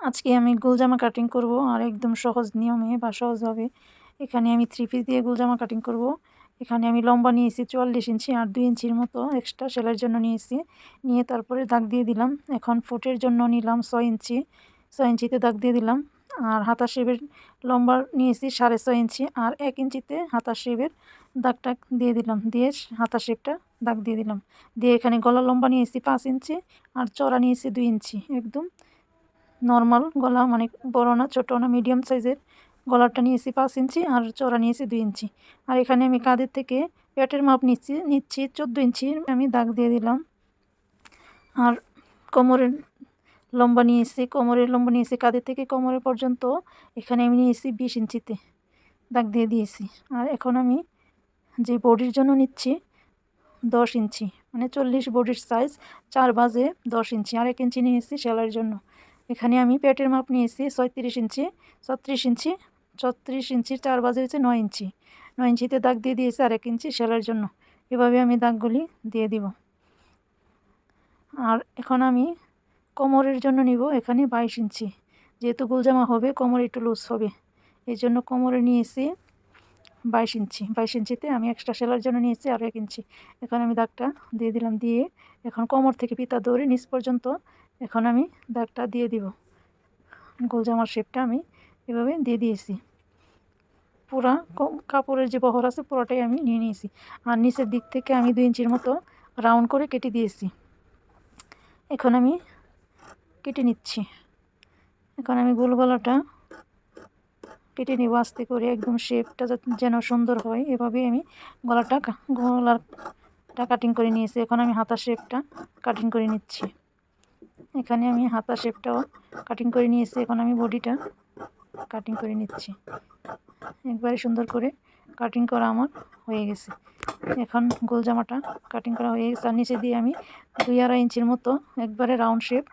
আজকে আমি গোলজামা কাটিং করব আর একদম সহজ নিয়মে বা সহজভাবে। এখানে আমি 3 পিস দিয়ে গোলজামা কাটিং করব। এখানে আমি লম্বা নিয়েছি 44 ইঞ্চি আর 2 ইঞ্চির মতো এক্সট্রা সেলাইয়ের জন্য নিয়েছি। নিয়ে তারপরে দাগ দিয়ে দিলাম। এখন ফুটের জন্য নিলাম 6 ইঞ্চি, 6 ইঞ্চিতে দাগ দিয়ে দিলাম। আর হাতা শেপের লম্বা নিয়েছি 6.5 ইঞ্চি আর 1 ইঞ্চিতে হাতা শেপের দাগটা দিয়ে দিলাম। দিয়ে হাতা শেপটা দাগ দিয়ে দিলাম। দিয়ে এখানে গলা লম্বা নিয়েছি 5 ইঞ্চি আর চওড়া নিয়েছি 2 ইঞ্চি। একদম নর্মাল গলা, মানে বড় না ছোট না, মিডিয়াম সাইজের গলাটা নিয়েছি 5 ইঞ্চি আর চওড়া নিয়েছি 2 ইঞ্চি। আর এখানে আমি কাঁধের থেকে পেটের মাপ নিচ্ছি 14 ইঞ্চি আমি দাগ দিয়ে দিলাম। আর কোমরের লম্বা নিয়েছি কাঁধের থেকে কোমরের পর্যন্ত, এখানে আমি নিয়েছি 20 ইঞ্চিতে দাগ দিয়ে দিয়েছি। আর এখন আমি যে বডির জন্য নিচ্ছি 10 ইঞ্চি, মানে 40 বডির সাইজ 4 বাজে 10 ইঞ্চি আর 1 ইঞ্চি নিয়েছি সেলাইয়ের জন্য। এখানে আমি পেটের মাপ নিয়েছি 36 ইঞ্চি, 36 ইঞ্চির 4 বাজে হচ্ছে 9 ইঞ্চি। 9 ইঞ্চিতে দাগ দিয়ে দিয়েছি আর 1 ইঞ্চি সেলাইয়ের জন্য। এভাবে আমি দাগগুলি দিয়ে দিব। আর এখন আমি কোমরের জন্য নিব এখানে 22 ইঞ্চি। যেহেতু গোলজামা হবে কোমর একটু লুজ হবে, এই জন্য কোমরে নিয়েছি 22 ইঞ্চি। 22 ইঞ্চিতে আমি এক্সট্রা সেলাইয়ের জন্য নিয়েছি আর 1 ইঞ্চি। এখন আমি দাগটা দিয়ে দিলাম। দিয়ে এখন কোমর থেকে ফিতা ধরে নিচ পর্যন্ত এখন আমি দাগটা দিয়ে দিব। গোলজামার শেপটা আমি এভাবে দিয়ে দিয়েছি। পুরা কাপড়ের যে বহর আছে পুরোটাই আমি নিয়ে নিয়েছি। আর নিচের দিক থেকে আমি 2 ইঞ্চির মতো রাউন্ড করে কেটে দিয়েছি। এখন আমি কেটে নিচ্ছি। এখন আমি গোল গলাটা কেটে নেব আস্তে করে, একদম শেপটা যেন সুন্দর হয়। এভাবে আমি গলাটা কাটিং করে নিয়েছি। এখন আমি হাতা শেপটা কাটিং করে নিচ্ছি। এখানে আমি হাতা শেপটাও কাটিং করে নিয়েছি। এখন আমি বডিটা কাটিং করে নিচ্ছি। একবারে সুন্দর করে কাটিং করা আমার হয়ে গেছে। এখন গোলজামাটা কাটিং করা হয়ে গেছে। আর নিচে দিয়ে আমি 2.5 ইঞ্চির মতো একবারে রাউন্ড শেপ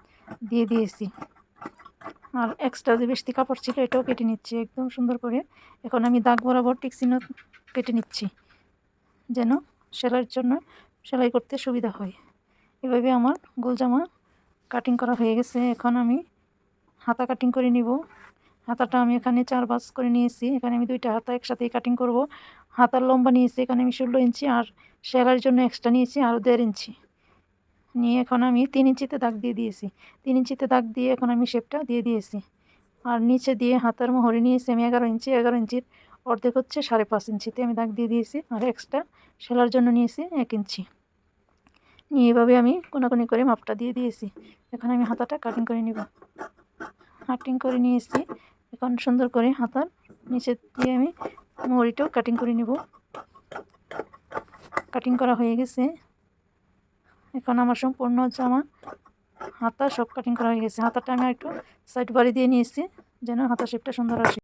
দিয়ে দিয়েছি। আর এক্সট্রা যে বেশি কাপড় ছিল এটাও কেটে নিচ্ছি একদম সুন্দর করে। এখন আমি দাগ বরাবর টিক চিহ্ন কেটে নিচ্ছি যেন সেলাই করতে সুবিধা হয়। এভাবে আমার গোলজামা কাটিং করা হয়ে গেছে। এখন আমি হাতা কাটিং করে নিব। হাতাটা আমি এখানে 4 ভাঁজ করে নিয়েছি। এখানে আমি 2টা হাতা একসাথেই কাটিং করব। হাতার লম্বা নিয়েছি এখানে আমি 16 ইঞ্চি আর সেলাইয়ের জন্য এক্সট্রা নিয়েছি আরও 1.5 ইঞ্চি নিয়ে এখন আমি 3 ইঞ্চিতে দাগ দিয়ে দিয়েছি। 3 ইঞ্চিতে দাগ দিয়ে এখন আমি শেপটা দিয়ে দিয়েছি। আর নিচে দিয়ে হাতার মোহরে নিয়েছি আমি 11 ইঞ্চি। 11 ইঞ্চির অর্ধেক হচ্ছে 5.5 ইঞ্চিতে আমি দাগ দিয়ে দিয়েছি। আর এক্সট্রা সেলাইয়ের জন্য নিয়েছি 1 ইঞ্চি নিয়ে এভাবে আমি কোনাকুনি করে মাপটা দিয়ে দিয়েছি। এখন আমি হাতাটা কাটিং করে নিব। কাটিং করে নিয়েছি। এখন সুন্দর করে হাতার নিচে দিয়ে আমি মোহরিটাও কাটিং করে নিব। কাটিং করা হয়ে গেছে। এখন আমার সম্পূর্ণ জামা হাতা সব কাটিং করা হয়ে গেছে। হাতাটা আমি একটু সাইড বাড়ি দিয়ে নিয়েছি যেন হাতা শেপটা সুন্দর আসে।